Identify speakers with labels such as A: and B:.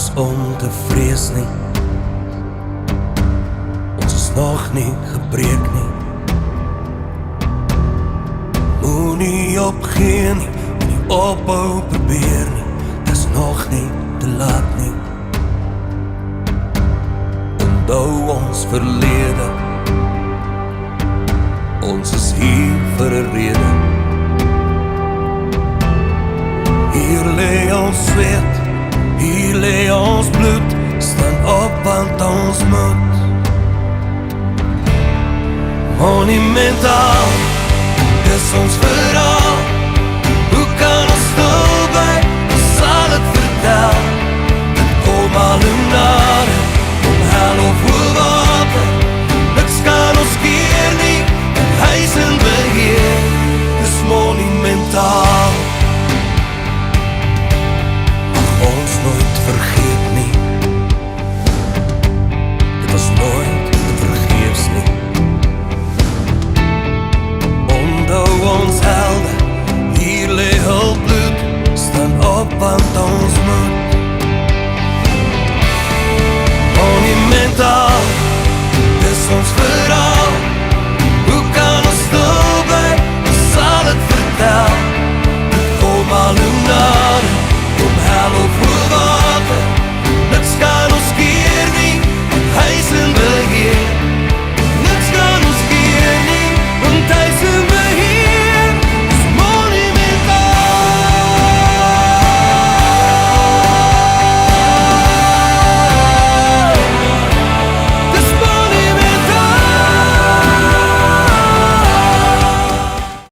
A: niks om te vrees nie. Ons is nog nie gebreek nie. Moenie opgee nie, moenie ophou probeer nie. Dis nog nie te laat nie. Onthou ons verlede. Ons is hier vir 'n rede. Hier lê ons sweet, hier lê ons bloed. Staan op want ons moet. Monumentaal, dis ons verhaal. Hoe kan ons stil bly, ons sal het vertel. Dit kom al hoe nader, om hel of hoe water. Niks kan ons keer nie, en hy is in beheer. Dis monumentaal. Ons nooit vergeet nie. Dit was nooit vergeefs nie. Onthou ons helde, hier lê hul bloed. Staan op want ons moet. Monumentaal,